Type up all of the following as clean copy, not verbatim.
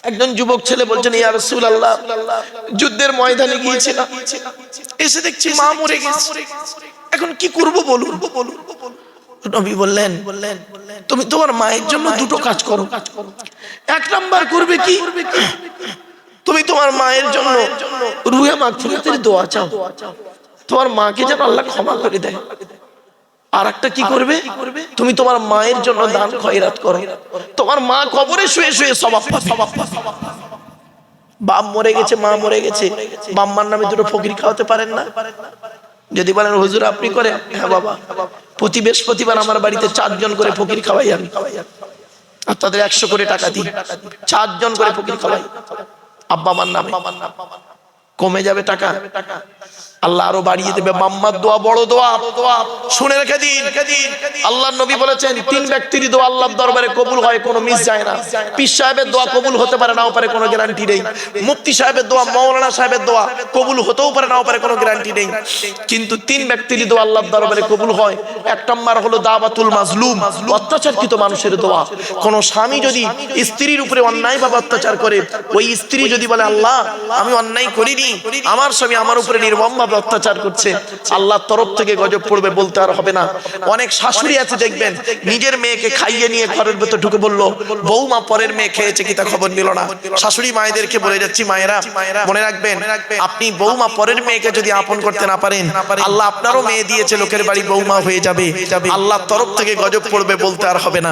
একজন যুবক ছেলে বলছেন, ইয়া রাসূলুল্লাহ, যুদ্ধের ময়দানে গিয়েছিলাম, এসে দেখছি মা মরে গেছে, এখন কি করব বলুন। নবী বললেন, তুমি তোমার মায়ের জন্য দুটো কাজ করো। এক নাম্বার করবে কি, তুমি তোমার মায়ের জন্য রুহে মাগফিরাতের দোয়া চাও, তোমার মাকে যেন আল্লাহ ক্ষমা করে দেয়। আর একটা কি করবে, তুমি তোমার মায়ের জন্য দান খয়রাত করো, তোমার মা কবরে শুয়ে শুয়ে সওয়াব পাবে। বাপ মরে গেছে, মা মরে গেছে, বাম্মার নামে দুটো ফকির খাওয়াতে পারেন না? যদি বলেন হুজুর আপনি করেন, হ্যাঁ বাবা, প্রতি বৃহস্পতিবার আমার বাড়িতে 4 জন করে ফকির খাওয়াই আমি, আর তাদের 100 করে টাকা দিই, 4 জন করে ফকির খাওয়াই আব্বা মার নামে। কমে যাবে টাকা, আল্লাহ আরো বাড়িয়ে দেবে। মাম্মার দোয়া বড় দোয়া, শুনে রেখে দিন। আল্লাহর নবী বলেছেন 3 ব্যক্তির দোয়া আল্লাহর দরবারে কবুল হয়, কোনো মিস যায় না। পীর সাহেবের দোয়া কবুল হতে পারে নাও পারে, কোনো গ্যারান্টি নেই। মুফতি সাহেবের দোয়া, মাওলানা সাহেবের দোয়া কবুল হতেও পারে নাও পারে, কোনো গ্যারান্টি নেই। কিন্তু 3 ব্যক্তির দোয়া আল্লাহর দরবারে কবুল হয়। 1 নম্বর হলো দাওয়াতুল মাজলুম, অত্যাচারকৃত মানুষের দোয়া। কোন স্বামী যদি স্ত্রীর উপরে অন্যায়ভাবে অত্যাচার করে, ওই স্ত্রী যদি বলে আল্লাহ আমি অন্যায় করিনি, আমার স্বামী আমার উপরে নির্মমভাবে অত্যাচার করছে, আল্লাহর তরফ থেকে গজব পড়বে, বলতে আর হবে না। অনেক শাশুড়ি আছে দেখবেন, নিজের মেয়েকে খাইয়ে নিয়ে ঘরের ভেতর ঢুকে বলল বৌমা পরের মেয়ে খেয়েছে, কি তা খবর নিল না। শাশুড়ি মায়েদেরকে বলে যাচ্ছি, মায়েরা মনে রাখবেন, আপনি বৌমা পরের মেয়েকে যদি আপন করতে না পারেন, আল্লাহ আপনারও মেয়ে দিয়েছে, লোকের বাড়ি বৌমা হয়ে যাবে, আল্লাহর তরফ থেকে গজব পড়বে, বলতে আর হবে না।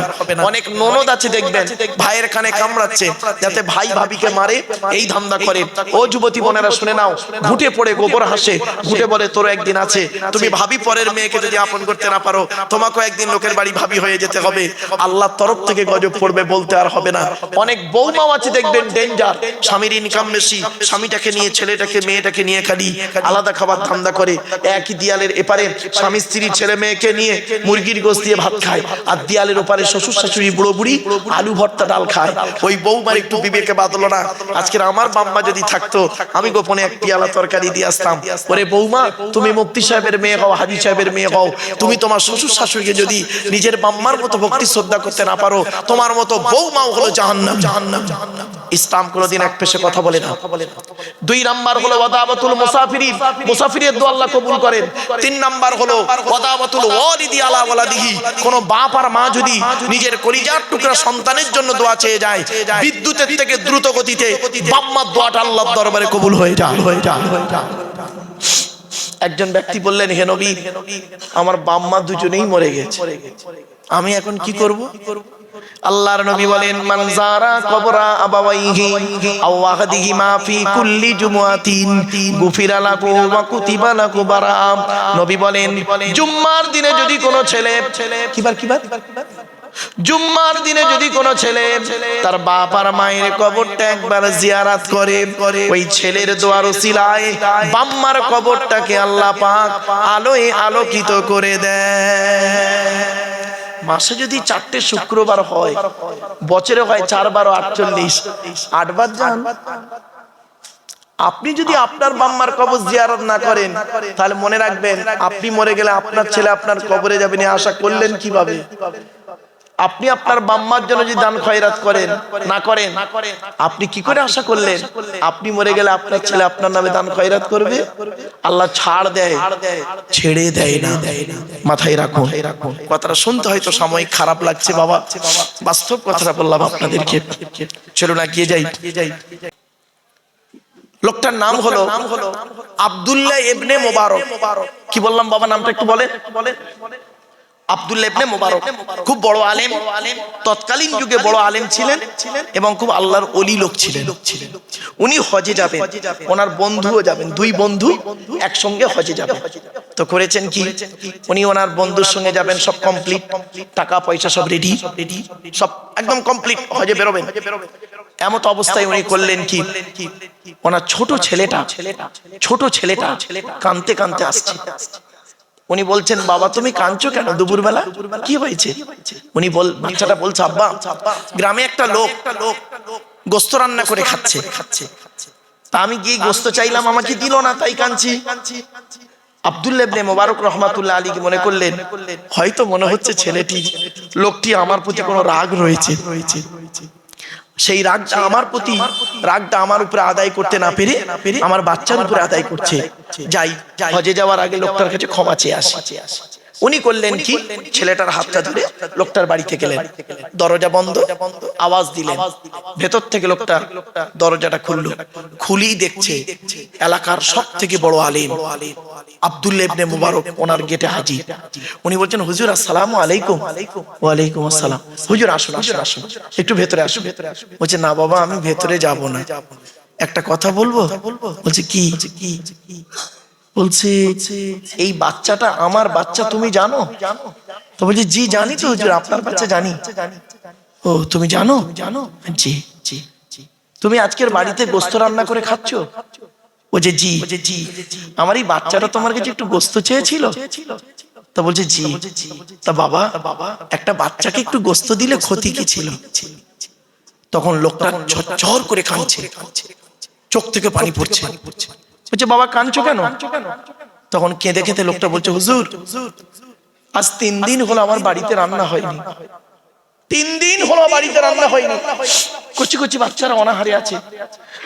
অনেক ননদ আছে দেখবেন, ভাইয়ের কানে কামড়াচ্ছে যাতে ভাই ভাবিকে মারে, এই ধান্দা করে। ও যুবতী বোনেরা শুনে নাও, ঘুটে পড়ে গোবর হাসে, ঘুটে বলে তোর একদিন আছে, তুমি ভাবি পরের মেয়েকে যদি আপন করতে না পারো, তোমাকে একদিন লোকের বাড়ি ভাবি হয়ে যেতে হবে, আল্লাহর তরফ থেকে গজব পড়বে, বলতে আর হবে না। অনেক বৌমাও আছে দেখবেন ডেঞ্জার, স্বামীর ইনকাম বেশি, স্বামীটাকে নিয়ে ছেলেটাকে মেয়েটাকে নিয়ে খালি আলাদা খাবার ধান্দা করে। একই দিয়ালের এপারে স্বামী স্ত্রী ছেলে মেয়েকে নিয়ে মুরগির গোশত দিয়ে ভাত খায়, আর দিয়ালের ওপারে শ্বশুর শাশুড়ি বুড়ো বুড়ি আলু ভর্তা ডাল খায়। ওই বৌমার একটু বিবেকে বাঁধলো না, আজকের আমার বাম্মা যদি থাকতো আমি গোপনে 1 পিয়ালা তরকারি দিয়ে আসতাম। ওরে বৌমা, তুমি মুফতি সাহেবের মেয়ে হও, হাজী সাহেবের মেয়ে হও, তুমি তোমার শ্বশুর শাশুড়িকে যদি নিজের বাম্মার মতো ভক্তি শ্রদ্ধা করতে না পারো, তোমার মতো বৌমাও হলো জাহান্নাম। ইসলাম কোনোদিন এক পেশে কথা বলে না। 2 নাম্বার হলো ওয়াদাবাতুল মুসাফিরিন, মুসাফিরের দোয়া আল্লাহ কবুল করেন। 3 নাম্বার হলো ওয়াদাবাতুল ওয়ালিদি আলা ওয়ালাদিহি, কোন বাপ আর মা যদি নিজের কলিজার টুকরা সন্তানের জন্য দোয়া চেয়ে যায়, বিদ্যুতের থেকে দ্রুত গতিতে বাম্মার দোয়াটা আল্লাহর দরবারে কবুল হয়ে যায়। একজন ব্যক্তি বললেন, হে নবী, আমার বাম্মা দুজনেই মরে গেছে, আমি এখন কি করব? আল্লাহর নবী বলেন, মান যারা কবরা আবাওয়াইহি আও ওয়াহদিহিমা ফি কুল্লি জুমআতিন গুফিরা লাহু ওয়া কুতিবা লাহু বারাআম। নবী বলেন, জুম্মার দিনে যদি কোনো ছেলে, কিবার জুম্মার দিনে যদি কোনো ছেলে তার বাপ আর মায়ের কবরটা একবার জিয়ারত করে, ওই ছেলের দোয়ার উসিলায় বাম্মার কবরটাকে আল্লাহ পাক আলোয় আলোকিত করে দেয়। মাসে যদি 4টে শুক্রবার হয়, বছরে হয় 4 বার 48, 8 বার যান। আপনি যদি আপনার বাম্মার কবর জিয়ারত না করেন, তাহলে মনে রাখবেন আপনি মরে গেলে আপনার ছেলে আপনার কবরে যাবে না, আশা করলেন কিভাবে? আপনি আপনার বাম্মার জন্য যদি দান খয়রাত করেন না করেন, আপনি কি করে আশা করলেন আপনি মরে গেলে আপনার ছেলে আপনার নামে দান খয়রাত করবে? আল্লাহ ছাড় দেয়, ছেড়ে দেয় না। মাথায় রাখুন, কথাটা শুনতে হয়তো সাময়িক খারাপ লাগছে বাবা, বাস্তব কথাটা বললাম আপনাদেরকে। চলুন এগিয়ে যাই। লোকটার নাম হলো আব্দুল্লাহ ইবনে মুবারক। কি বললাম বাবা, নামটা একটু বলেন। আব্দুল্লাহ ইবনে মুবারক খুব বড় আলেম, তৎকালীন যুগে বড় আলেম ছিলেন এবং খুব আল্লাহর ওলি লোক ছিলেন। উনি হজে যাবেন, ওনার বন্ধুও যাবেন, 2 বন্ধু একসঙ্গে হজে যাবেন। তো করেছেন কি, উনি ওনার বন্ধুর সঙ্গে যাবেন, সব কমপ্লিট, টাকা পয়সা সব রেডি, সব একদম কমপ্লিট, হজে বেরোবেন। এমত অবস্থায় উনি করলেন কি, ওনার ছোট ছেলেটা কাঁদতে কাঁদতে আসছে। উনি বলছেন, বাবা তুমি কাঁদছো কেন দুপুরবেলা, কি হয়েছে? উনি বাচ্চাটা বলছে, আব্বা গ্রামে একটা লোক গোস্ত রান্না করে খাচ্ছে, তা আমি গিয়ে গোস্ত চাইলাম, আমাকে দিল না, তাই কাঁদছি। আব্দুল্লাহ ইবনে মুবারক রাহমাতুল্লাহ আলাইহি মনে করলেন, হয়তো মনে হচ্ছে লোকটি আমার প্রতি কোনো রাগ রয়েছে। সেই রাগটা আমার প্রতি, রাগটা আমার উপরে আদায় করতে না পেরে আমার বাচ্চার উপরে আদায় করছে। যাই, হজে যাওয়ার আগে লোকটার কাছে ক্ষমা চেয়ে আসি। উনি করলেন কি, ছেলেটার হাতটা ধরে লোকটার বাড়িতে গেলেন, দরজা বন্ধ, আওয়াজ দিলেন, ভেতর থেকে লোকটা দরজাটা খুললো, খুলেই দেখছে এলাকার সব থেকে বড় আলিম আব্দুল্লাহ ইবনে মুবারক ওনার গেটে হাজির। উনি বলছেন, হুজুর আসসালামু আলাইকুম। ওয়ালাইকুম আসসালাম। হুজুর আসুন আসুন আসুন, একটু ভেতরে আসুন। বলছে, না বাবা আমি ভেতরে যাব না, একটা কথা বলবো। বলছে কি? বলছে, এই বাচ্চাটা আমার বাচ্চা, তুমি জানো? তো বলছে, জি জানি তো হুজুর, আপনার বাচ্চা জানি। ও তুমি জানো? জি জি। তুমি আজকের বাড়িতে গোশত রান্না করে খাচ্ছ? বলছে জি। আমার এই বাচ্চাটা তোমার কাছে একটু গোশত চেয়েছিল। তা বলছে জি। তা বাবা, একটা বাচ্চাকে একটু গোশত দিলে ক্ষতি কি ছিল? তখন লোকটা ঝরঝর করে কাঁদছে, চোখ থেকে পানি পড়ছে। বলছে, বাবা কাঁদছো কেন? তখন কেঁদে কেঁদে লোকটা বলছে, হুজুর আজ 3 দিন হলো আমার বাড়িতে রান্না হয়নি, 3 দিন হলো বাড়িতে রান্না হয়নি, কচি কচি বাচ্চারা অনাহারে আছে।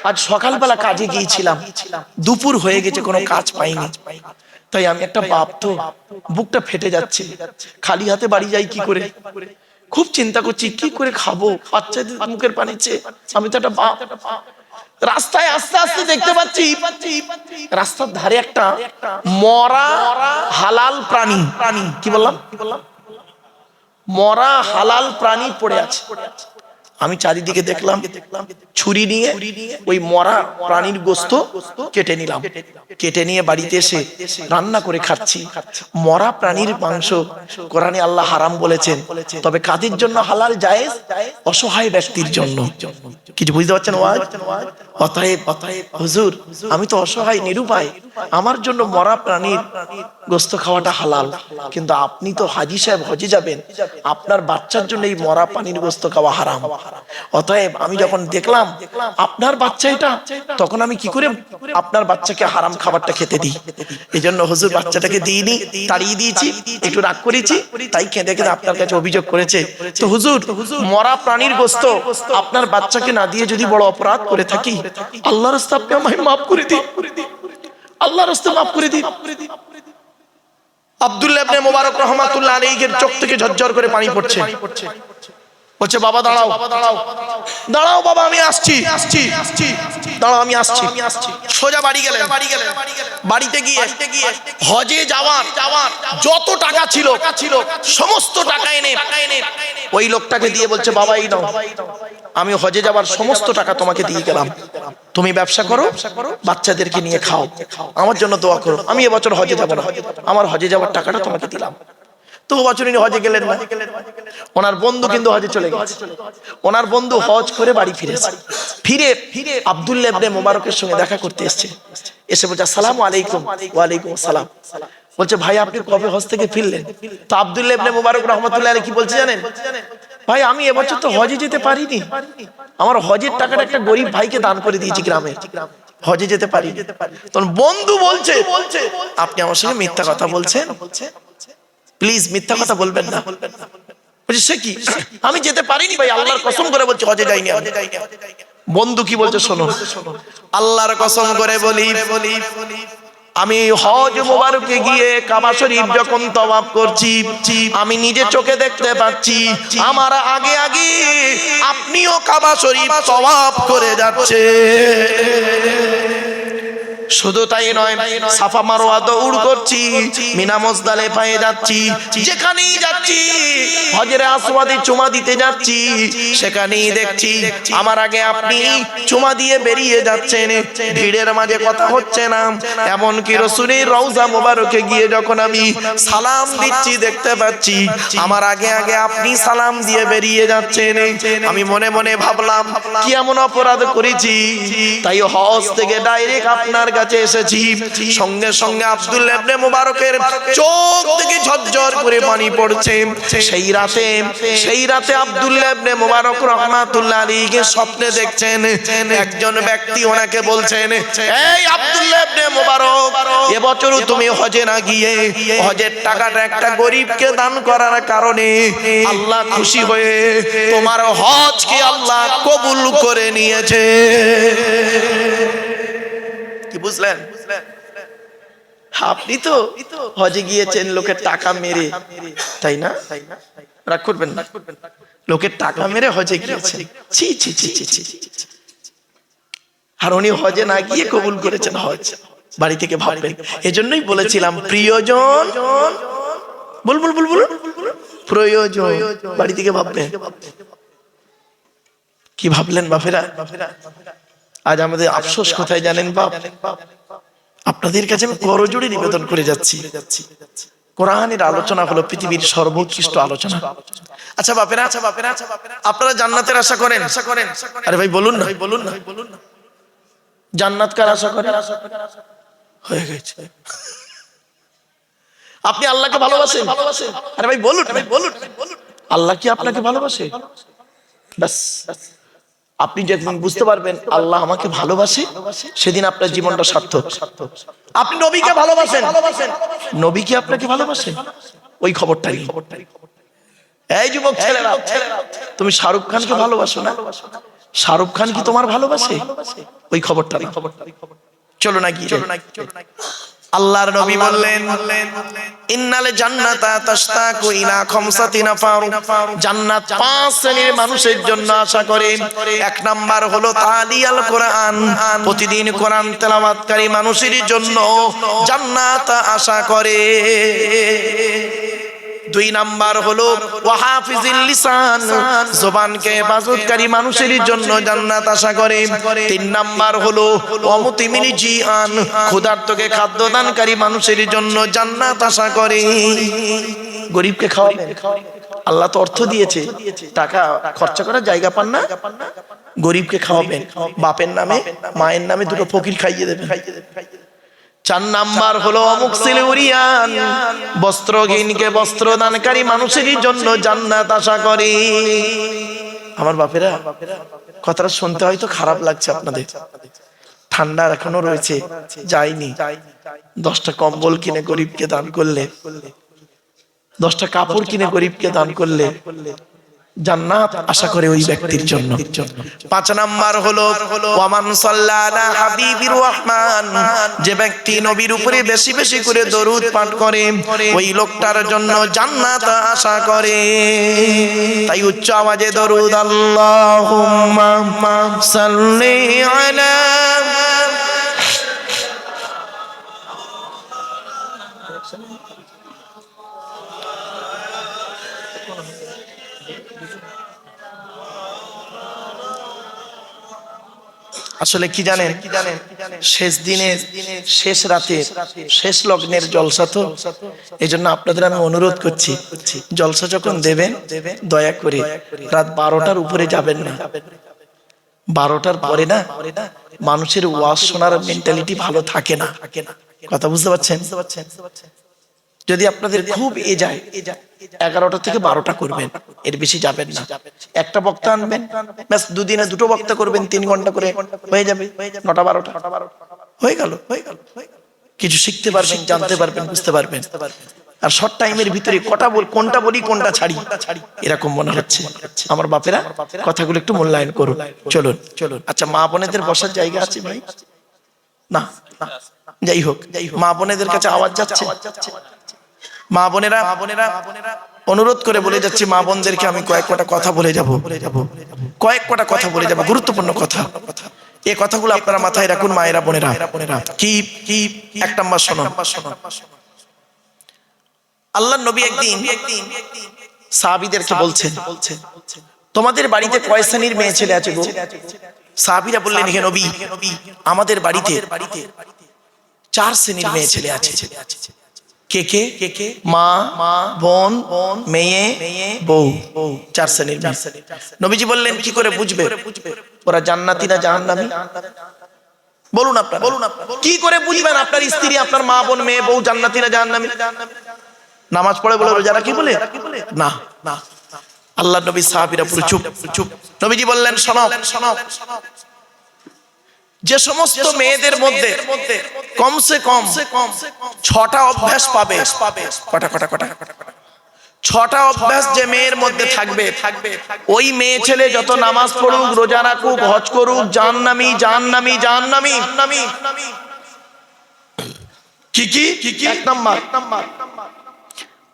আজ সকালবেলা কাজে গিয়েছিলাম, দুপুর হয়ে গেছে, কোনো কাজ পাইনি। তাই আমি একটা বাপ তো, বুকটা ফেটে যাচ্ছে, খালি হাতে বাড়ি যাই কি করে। খুব চিন্তা করছি কি করে খাবো, বাচ্চাদের মুখের পানি চেয়ে। আমি তো একটা বাপ। রাস্তায় আস্তে আস্তে দেখতে পাচ্ছি রাস্তার ধারে একটা মরা হালাল প্রাণী, কি বললাম, মরা হালাল প্রাণী পড়ে আছে। আমি চারিদিকে দেখলাম, ছুরি নিয়ে ওই মরা প্রাণীর গোশত কেটে নিলাম, কেটে নিয়ে বাড়িতে এসে রান্না করে খাচ্ছি। মরা প্রাণীর মাংস কোরআনে আল্লাহ হারাম বলেছেন, তবে কাদের জন্য হালাল জায়েজ? অসহায় ব্যক্তির জন্য। কিছু বুঝতে পারছেন ওয়াজ? অতএব হুজুর আমি তো অসহায় নিরুপায়, আমার জন্য মরা প্রাণীর গোশত খাওয়াটা হালাল, কিন্তু আপনি তো হাজী সাহেব হজে যাবেন, আপনার বাচ্চার জন্য এই মরা প্রাণীর গোশত খাওয়া হারাম। অতএব আমি যখন দেখলাম আপনার বাচ্চা এটা, তখন আমি কি করে আপনার বাচ্চাকে হারাম খাবারটা খেতে দিই? এই জন্য হুজুর বাচ্চাটাকে দিইনি, তাড়িয়ে দিয়েছি, একটু রাগ করেছি, তাই কেঁদে কেঁদে আপনার কাছে অভিযোগ করেছে। তো হুজুর মরা প্রাণীর গোশত আপনার বাচ্চাকে না দিয়ে যদি বড় অপরাধ করে থাকি, আল্লাহর রাস্তায় আপনি আমায় মাফ করে দিন, আল্লাহর রাস্তায় মাফ করে দিন। আব্দুল্লাহ ইবনে মুবারক রাহমাতুল্লাহ আলাইহির চোখ থেকে ঝরঝর করে পানি পড়ছে। বলছে, বাবা দাঁড়াও, দাঁড়াও বাবা, আমি আসছি, দাঁড়াও আমি আসছি। সোজা বাড়ি গেলেন। বাড়িতে গিয়ে হজে যাওয়ার যত টাকা ছিল সমস্ত টাকা এনে ওই লোকটাকে দিয়ে বলছে, বাবা এই নাও, আমি হজে যাওয়ার সমস্ত টাকা তোমাকে দিয়ে গেলাম, তুমি ব্যবসা করো, বাচ্চাদেরকে নিয়ে খাও, আমার জন্য দোয়া করো, আমি এবছর হজে যাবো না, আমার হজে যাওয়ার টাকাটা তোমাকে দিলাম। তো বছর উনি হজে গেলেন না। ওনার বন্ধু কিন্তু হজে চলে গেছে। ওনার বন্ধু হজ করে বাড়ি ফিরেছে, ফিরে আব্দুল্লাহ ইবনে মুবারকের সঙ্গে দেখা করতে এসেছে। এসে বলছে, আসসালামু আলাইকুম। ওয়ালাইকুম আসসালাম। বলছে, ভাই আপনি কবে হজ থেকে ফিরলেন? তো আব্দুল্লাহ ইবনে মুবারক রাহমাতুল্লাহ আলাইহি কি বলছে জানেন? ভাই আমি এবছর তো হজে যেতে পারিনি, আমার হজের টাকাটা একটা গরিব ভাইকে দান করে দিয়েছি গ্রামে, হজে যেতে পারিনি। তখন বন্ধু বলছে, আপনি আমার সঙ্গে মিথ্যা কথা বলছেন, প্লিজ মিথ্যা কথা বলবেন না। বলছে, সে কি, আমি যেতে পারিনি ভাই, আল্লাহর কসম করে বলছি হজে যাইনি। বন্ধু কি বলছে শোনো, আল্লাহর কসম করে বলি, আমি হজ মুবারকে গিয়ে কাবা শরীফ যখন তওয়াফ করছি, আমি নিজে চোখে দেখতে পাচ্ছি আমার আগে আগে আপনিও কাবা শরীফ তওয়াফ করে যাচ্ছে। শুধু তাই নয়, সাফা মারওয়া দৌড় করছি, মিনা মুজদালিফায় যাচ্ছি, যেখানেই যাচ্ছি হজরে আসওয়াদে চুমা দিতে যাচ্ছি, সেখানেই দেখছি আমার আগে আপনি চুমা দিয়ে বেরিয়ে যাচ্ছেন, ভিড়ের মাঝে কথা হচ্ছে না। এমন কি রাসূলের রওজা মোবারকে গিয়ে যখন আমি সালাম দিচ্ছি, দেখতে পাচ্ছি আমার আগে আগে আপনি সালাম দিয়ে বেরিয়ে যাচ্ছেন। আমি মনে মনে ভাবলাম, কি এমন অপরাধ করেছি তাই হজ থেকে ডাইরেক্ট আপনার কাছে এসেছি, সঙ্গে সঙ্গে আব্দুল্লাহ ইবনে মুবারকের চোখ থেকে ঝরঝর করে পানি পড়ছে। সেই রাতে আব্দুল্লাহ ইবনে মুবারক রাহমাতুল্লাহ আলাইহি স্বপ্নে দেখছেন একজন ব্যক্তি ওনাকে বলছেন, এই আব্দুল্লাহ ইবনে মুবারক, এবছর তুমি হজে না গিয়ে হজের টাকাটা একটা গরিবকে দান করার কারণে আল্লাহ খুশি হয়ে তোমার হজকে আল্লাহ কবুল করে নিয়েছে। কি বুঝলেন? আপনি তো হজে গিয়েছেন লোকের টাকা মেরে, তাই না? রাগ করবেন না, লোকের টাকা মেরে হজে গিয়েছেন। ছি ছি ছি ছি ছি। আর উনি হজে না গিয়ে কবুল করেছেন হজ। বাড়ি থেকে ভাববেন। এজন্যই বলেছিলাম প্রিয়জন, বল বল বল বল, প্রয়োজন। বাড়ি থেকে ভাববেন। কি ভাবলেন বাপেরা? আজ আমাদের আফসোস কোথায় জানেন বাপ? আপনাদের কাছে আমি করজোড়ে নিবেদন করে যাচ্ছি, কোরআনের আলোচনা হলো পৃথিবীর সর্বোৎকৃষ্ট আলোচনা। আচ্ছা বাপেরা, আপনারা জান্নাতের আশা করেন? আরে ভাই বলুন না, জান্নাত কার আশা করেন? হয়ে গেছে। আপনি আল্লাহকে ভালোবাসেন? আরে ভাই বলুন, আল্লাহ কি আপনাকে ভালোবাসে? বাস, আপনি যেদিন বুঝতে পারবেন আল্লাহ আমাকে ভালোবাসে, সেদিন আপনার জীবনটা সার্থক। আপনি নবীকে ভালোবাসেন, নবী কি আপনাকে ভালোবাসেন? ওই খবরটাই। এই যুবক ছেলেরা, তুমি শাহরুখ খানকে ভালোবাসো না? শাহরুখ খান কি তোমার ভালোবাসে? ওই খবরটা। চলো না গিয়ে আল্লাহর নবী বললেন, ইন্নাল জান্নাতা তাশতাকু ইলা খামসাতি নাফার, জান্নাত 5 শ্রেণীর মানুষের জন্য আশা করে। 1 নাম্বার হলো তালিয়াল কোরআন, প্রতিদিন কোরআন তেলাওয়াতকারী মানুষের জন্য জান্নাত আশা করে। 2 নাম্বার হলো ওয়াহাফিজিল লিসান, জবানকে হেফাজতকারী মানুষের জন্য জান্নাত আশা করে। 3 নাম্বার হলো ওয়ামুতিমিল জিআন, ক্ষুধার্তকে খাদ্য দানকারী মানুষের জন্য জান্নাত আশা করে। গরিবকে খাওয়াবেন, আল্লাহ তো অর্থ দিয়েছে, টাকা খরচা করার জায়গা পান না, গরিবকে খাওয়াবেন। বাপের নামে মায়ের নামে 2 ফকির খাইয়ে দেবেন। 4 নাম্বার হলো অমুকসিল উরিয়ান, বস্ত্রহীনকে বস্ত্র দানকারী মানুষের জন্য জান্নাত আশা করে। আমার বাপেরা, কথাটা শুনতে হয়তো খারাপ লাগছে আপনাদের, ঠান্ডা এখনো রয়েছে, যায়নি। 10টা কম্বল কিনে গরিবকে দান করলে, 10টা কাপড় কিনে গরিবকে দান করলে জান্নাত আশা করে ওই ব্যক্তির জন্য। 5 নাম্বার হলো ওয়ামান সাল্লাল্লাহু আলা হাবিবির রহমান, যে ব্যক্তি নবীর উপরে বেশি বেশি করে দরুদ পাঠ করে ওই লোকটার জন্য জান্নাত আশা করে। তাই উচ্চ আওয়াজে দরুদ আল্লাহুম্মা সাল্লি আলা। আসলে কি জানেন, শেষ দিনে, শেষ রাতে, শেষ লগ্নের জলসা তো, এই জন্য আপনাদের আমি অনুরোধ করছি, জলসা যখন দেবেন দয়া করে রাত 12টার উপরে যাবেন না। 12টার পরে না মানুষের ওয়াজ শোনার মেন্টালিটি ভালো থাকে না। কথা বুঝতে পারছেন? যদি আপনাদের খুব যায় 11টা থেকে 12টা করবেন, এর বেশি যাবেন না। একটা বক্তা আনবেন, ব্যাস 2 দিনে 2টো বক্তা করবেন, 3 ঘন্টা করে হয়ে যাবে। 9টা 12টা হয়ে গেল। কিছু শিখতে পারবেন, জানতে পারবেন, বুঝতে পারবেন। আর শর্ট টাইমের ভিতরে কোনটা বলি কোনটা ছাড়ি এরকম মনে হচ্ছে। আমার বাপেরা, কথাগুলো একটু মূল্যায়ন করুন। চলুন। আচ্ছা, মা বোনেদের বসার জায়গা আছে ভাই? না, যাই হোক, মা বোনেদের কাছে আওয়াজ যাচ্ছে। মা বোনেরা, অনুরোধ করে বলে যাচ্ছি, মা বোনদেরকে আমি কয়েকটা কথা বলে যাব, গুরুত্বপূর্ণ কথা। এই কথাগুলো আপনারা মাথায় রাখুন মায়েরা, বোনেরা। কি 1 নাম্বার শোনো। আল্লাহর নবী একদিন সাহাবীদেরকে বলছেন, তোমাদের বাড়িতে কয় শ্রেণীর মেয়ে ছেলে আছে গো? সাহাবীরা বললেন, হে নবী, আমাদের বাড়িতে 4 শ্রেণীর মেয়ে ছেলে আছে। কে কে? মা, বোন, মেয়ে, বউ, 4 শ্রেণীর মেয়ে। নবীজি বললেন, কি করে বুঝবে ওরা জান্নাতি না জাহান্নামী? বলুন আপনারা, কি করে বুঝবেন আপনার স্ত্রী, আপনার মা বোন, মেয়ে বউ জান্নাতি না জাহান্নামী? নামাজ পড়ে বলে, রোজা রাখি বলে না। আল্লাহ নবী সাহাবীরা পুরো চুপ। নবীজি বললেন, শোনো, যে সমস্ত মেয়েদের মধ্যে কমসে কম 6টা অভ্যাস পাবে, কটা 6টা অভ্যাস যে মেয়ের মধ্যে থাকবে, ওই মেয়ে ছেলে যত নামাজ পড়ুক, রোজা রাখুক, হজ করুক, জাহান্নামী জাহান্নামী জাহান্নামী। কি কি? 1 নাম্বার,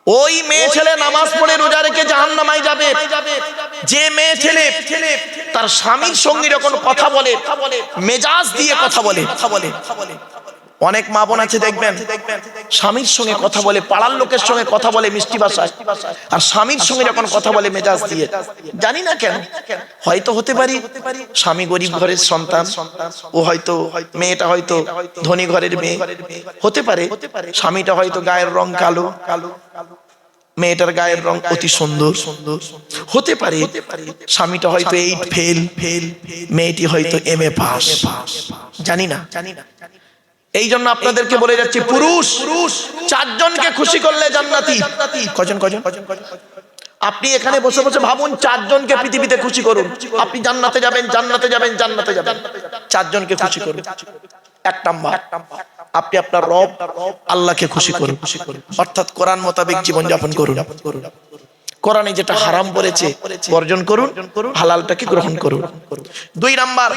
ওই মেয়ে ছেলে নামাজ পড়ে রোজা রেখে জাহান্নামায় যাবে যে মেয়ে ছেলে তার স্বামীর সঙ্গে যখন কথা বলে মেজাজ দিয়ে কথা বলে। অনেক মা বোন আছে দেখবেন, স্বামীর সঙ্গে কথা বলে, পাড়ার লোকের সঙ্গে কথা বলে মিষ্টি ভাষায়, আর স্বামীর সঙ্গে যখন কথা বলে মেজাজ দিয়ে। জানি না কেন, হয়তো হতে পারি স্বামী গরিব ঘরের সন্তান, ও হয়তো মেয়েটা হয়তো ধনী ঘরের মেয়ে, হতে পারে স্বামীটা হয়তো গায়ের রং কালো, মেয়েটার গায়ের রং অতি সুন্দর, হতে পারে স্বামীটা হয়তো 8 ফেল, মেয়েটি হয়তো MA পাস, জানি না। এই জন্য আপনাদেরকে বলে যাচ্ছি, পুরুষ 4 জনকে খুশি করলে জান্নাতি। কজন? আপনি এখানে বসে বসে ভাবুন, 4 জনকে পৃথিবীতে খুশি করুন, আপনি জান্নাতে যাবেন, জান্নাতে যাবেন, জান্নাতে যাবেন। 4 জনকে খুশি করুন। 1 নাম্বার, আপনি আপনার রব আল্লাহকে খুশি করুন, অর্থাৎ কোরআন মোতাবেক জীবন যাপন করুন। কোরআনে যেটা হারাম বলেছে বর্জন করুন, হালালটাকে গ্রহণ করুন। 2 নাম্বার,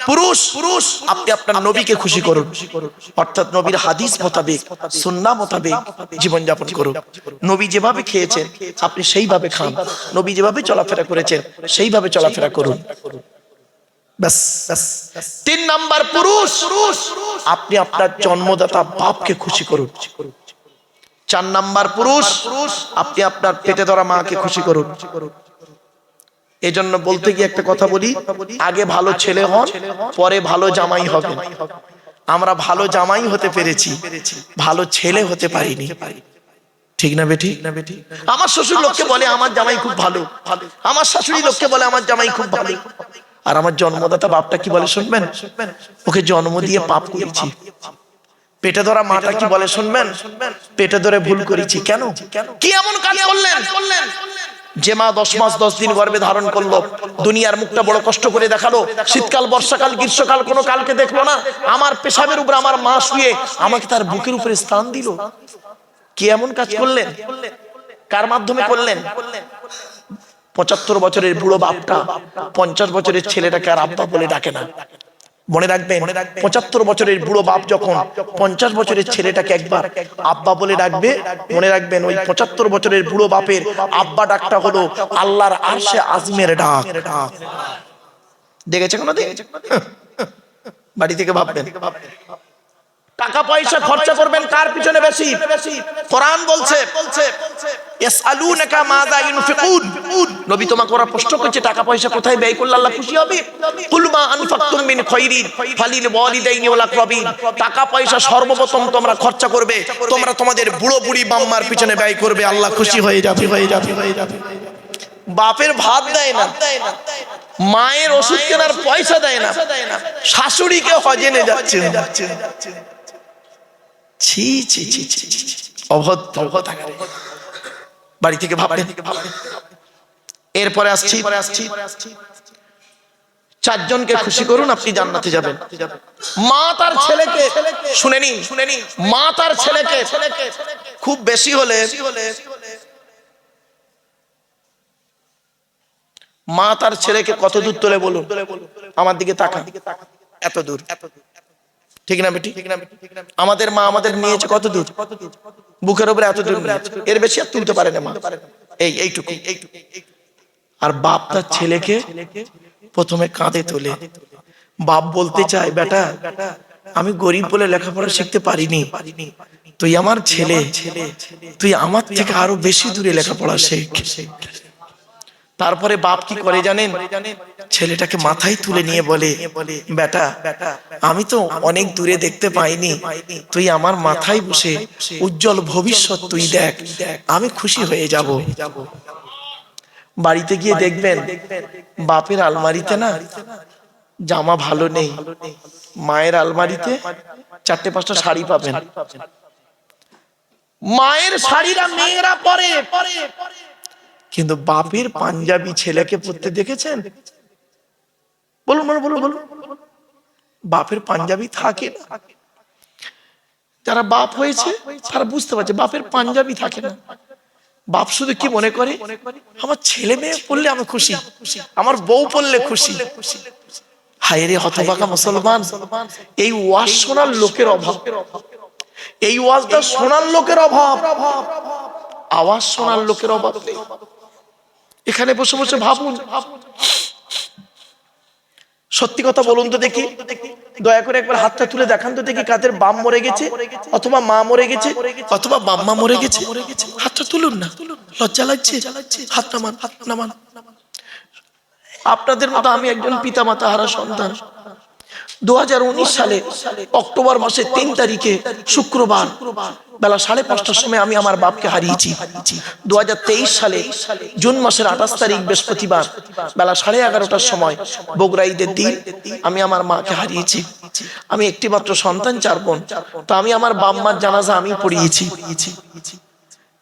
পুরুষ আপনি আপনার নবীকে খুশি করুন, অর্থাৎ নবীর হাদিস মোতাবেক, সুন্নাহ মোতাবেক জীবন যাপন করুন। নবী যেভাবে খেয়েছেন আপনি সেইভাবে খান, নবী যেভাবে চলাফেরা করেছেন সেইভাবে চলাফেরা করুন। বাস। 3 নাম্বার, পুরুষ আপনি আপনার জন্মদাতা বাপকে খুশি করুন। 4 নাম্বার, পুরুষ আপনি আপনার পেটে ধরা মাকে খুশি করুন। এজন্য বলতে গিয়ে একটা কথা বলি, আগে ভালো ছেলে হন, পরে ভালো জামাই হবে। আমরা ভালো জামাই হতে পেরেছি, ভালো ছেলে হতে পারিনি। ঠিক না বেটি? আমার শ্বশুর লোককে বলে আমার জামাই খুব ভালো, আমার শাশুড়ি লোককে বলে আমার জামাই খুব ভালো, আর আমার জন্মদাতা বাপটা কি বলে শুনবেন? ওকে জন্ম দিয়ে পাপ করেছি। পেটে ধরা মাটা কি বলে শুনবেন? পেটে ধরে ভুল করেছি। কেন? কি এমন কাজ করলেন যে মা 10 মাস 10 দিন গর্ভে ধারণ করলো, দুনিয়ার মুখটা বড় কষ্ট করে দেখালো, শীতকাল, বর্ষাকাল, গ্রীষ্মকাল কোনো কালকে দেখলো না, আমার পেশাবের উপরে আমার মা শুয়ে আমাকে তার বুকের উপরে স্থান দিল। কি এমন কাজ করলেন? কার মাধ্যমে করলেন? 75 বছরের বুড়ো বাপটা 50 বছরের ছেলেটাকে আর আব্বা বলে ডাকে না। মনে রাখবেন, 75 বছরের বুড়ো বাপ যখন 50 বছরের ছেলেটাকে একবার আব্বা বলে ডাকবে, মনে রাখবেন ওই 75 বছরের বুড়ো বাপের আব্বা ডাকটা হলো আল্লাহর আরশে আজিমের ডাক। দেখেছে কোনো দিন? বাড়ি থেকে ভাববেন, টাকা পয়সা খরচা করবেন কার পিছনে বেশি? কোরআন বলছে ইয়াসআলুনাকা মাযা ইউনফিকুন, নবী তোমাকে ওরা প্রশ্ন করছে টাকা পয়সা কোথায় ব্যয় করলে আল্লাহ খুশি হবে। কুল মা আনফাকতুম মিন খায়রিন ফালিল ওয়ালিদাইনি ওয়াল আকরাবিন, টাকা পয়সা সর্বপ্রথম তোমরা খরচা করবে, তোমরা তোমাদের বুড়ো বুড়ি বাম্মার পিছনে ব্যয় করবে, আল্লাহ খুশি হয়ে যাবে। বাপের ভাত দেয় না, মায়ের ওষুধ কেনার পয়সা দেয় না, শাশুড়িকে হজে নিয়ে যাচ্ছে। ছি ছি ছি ছি, অভদ্র। বাড়ি থেকে ভাবলেন। এরপরে আসছি, 4 জনকে খুশি করুন, আপনি জান্নাতে যাবেন। মা তার ছেলেকে, শুনে নিন, মা তার ছেলেকে খুব বেশি হলে, মা তার ছেলেকে কত দূর তোলে বলুন? আমার দিকে তাকান, এত দূর। ঠিক না বেটি? আমাদের মা আমাদের নিয়েছে কত দূর? বুকের উপরে এত দূর, এর বেশি আর তুলতে পারে না মা, এইটুকু। আর বাপ তার ছেলেকে প্রথমে কাঁধে তোলে। বাপ বলতে চায়, বেটা আমি গরিব বলে লেখাপড়া শিখতে পারিনি, তুই আমার ছেলে, তুই আমার থেকে আরো বেশি দূরে লেখাপড়া শেখ। তারপরে বাপ কি করে জানেন? ছেলেটাকে মাথায় তুলে নিয়ে বলে, বেটা আমি তো অনেক দূরে দেখতে পাইনি, তুই আমার মাথায় বসে উজ্জ্বল ভবিষ্যৎ তুই দেখ, আমি খুশি হয়ে যাব। বাড়িতে গিয়ে দেখবেন বাপের আলমারিতে না জামা ভালো নেই, মায়ের আলমারিতে 4-5টা শাড়ি পাবেন। মায়ের শাড়িরা মেয়েরা পরে, কিন্তু বাপের পাঞ্জাবি ছেলেকে পরতে দেখেছেন? বলুন বলুন বলুন বলুন। বাপের পাঞ্জাবি থাকে না। যারা বাপ হয়েছে তারা বুঝতে পারছে বাপের পাঞ্জাবি থাকে না। বাপ শুধু কি মনে করে, আমার ছেলে মেয়ে পড়লে আমি খুশি, আমার বউ পড়লে খুশি। হায় রে হতভাগা মুসলমান, এই ওয়াজ শোনার লোকের অভাব, এই ওয়াজটা শোনার লোকের অভাব, আওয়াজ শোনার লোকের অভাব নেই। এখানে বসে বসে ভাবুন, সত্যি কথা বলুন তো দেখি, দয়া করে একবার হাতটা তুলে দেখান তো দেখি, কাদের বাপ মরে গেছে অথবা মা মরে গেছে অথবা বাম্মা মরে গেছে? হাতটা তুলুন না, লজ্জা লাগছে, হাত নামান, হাত নামান। আপনাদের মতো আমি একজন পিতামাতা হারা সন্তান। 2019 সালে অক্টোবর মাসের 3 তারিখে শুক্রবার বেলা 5:30টার সময় আমি আমার বাপকে হারিয়েছি। 2023 সালে জুন মাসের 28 তারিখ বৃহস্পতিবার বেলা 11:30টার সময় বগুড়া ঈদের দিন আমি আমার মাকে হারিয়েছি। আমি একটি মাত্র সন্তান, 4 বোন। তো আমি আমার বাম্মার জানাজা আমি পড়িয়েছি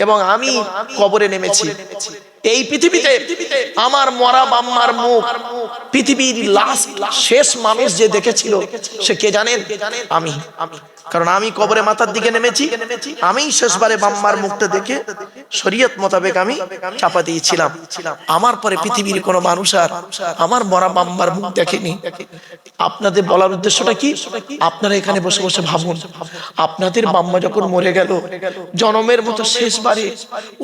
এবং আমি কবরে নেমেছি। এই পৃথিবীতে আমার মরা বাম্মার মুখ পৃথিবীর লাস্ট শেষ মানুষ যে দেখেছিল সে কে জানেন? আমি। কারণ আমি কবরে মাথার দিকে নেমেছি, আমি শেষবারে বাম্মার মুখটা দেখে শরীয়ত মোতাবেক আমি চাপা দিয়েছিলাম। আমার পরে পৃথিবীর কোনো মানুষ আর আমার মরা বাম্মার মুখ দেখেনি। আপনাদের বলার উদ্দেশ্যটা কি? আপনারা এখানে বসে বসে ভাবুন, আপনাদের বাম্মা যখন মরে গেল জনমের মতো শেষবারে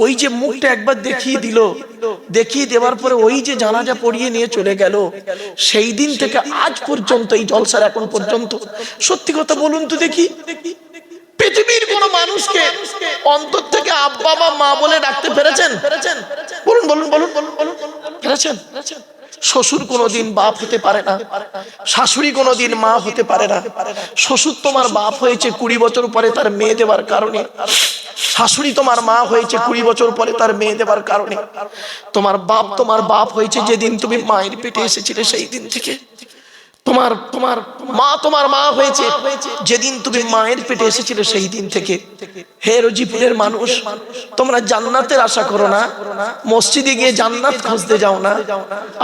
ওই যে মুখটা একবার দেখিয়ে দিল, দেখিয়ে দেওয়ার পরে ওই যে জানাজা পড়িয়ে নিয়ে চলে গেল, সেই দিন থেকে আজ পর্যন্ত এই জলসার এখন পর্যন্ত সত্যি কথা বলুন তো দেখি, পৃথিবীর কোন মানুষকে অন্তর থেকে আব্বা বা মা বলে ডাকতে পেরেছেন? বলুন বলুন বলুন বলুন, পেরেছেন? শ্বশুর কোনোদিন বাপ হতে পারে না, শাশুড়ি কোনোদিন মা হতে পারে না। শ্বশুর তোমার বাপ হয়েছে 20 বছর পরে তার মেয়ে দেওয়ার কারণে, শাশুড়ি তোমার মা হয়েছে 20 বছর পরে তার মেয়ে দেওয়ার কারণে। তোমার বাপ হয়েছে যেদিন তুমি মায়ের পেটে এসেছিলে সেই দিন থেকে। তোমার মা হয়েছে যেদিন তুমি মায়ের পেটে এসেছিলে সেই দিন থেকে। হে রজিপুরের মানুষ, তোমরা জান্নাতের আশা করো না, মসজিদে গিয়ে জান্নাত খুঁজতে যাও না।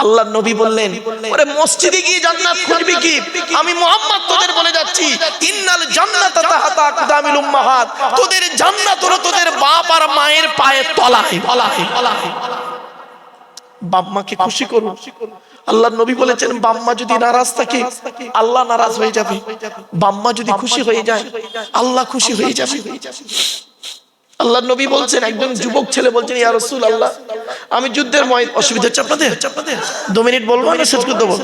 আল্লাহর নবী বললেন, ওরে মসজিদে গিয়ে জান্নাত খুঁজবি কি? আমি মুহাম্মদ তোদের বলে যাচ্ছি, ইন্নাল জান্নাতা তাহতা আকদামিল উম্মাহাত, তোদের জান্নাত হলো তোদের বাপ আর মায়ের পায়ের তলায়। বাপ মাকে খুশি করুন। আল্লাহর নবী বলেছেন, বাম্মা যদি নারাজ থাকে আল্লাহ নারাজ হয়ে যাবে, বাম্মা যদি খুশি হয়ে যায় আল্লাহ খুশি হয়ে যাবে। আল্লাহর নবী বলছেন, একজন যুবক ছেলে বলছেন, ইয়া রাসূলুল্লাহ আমি যুদ্ধের অসুবিধা হচ্ছে আপনাদের, 2 মিনিট বলবো না শেষ করে দেবো?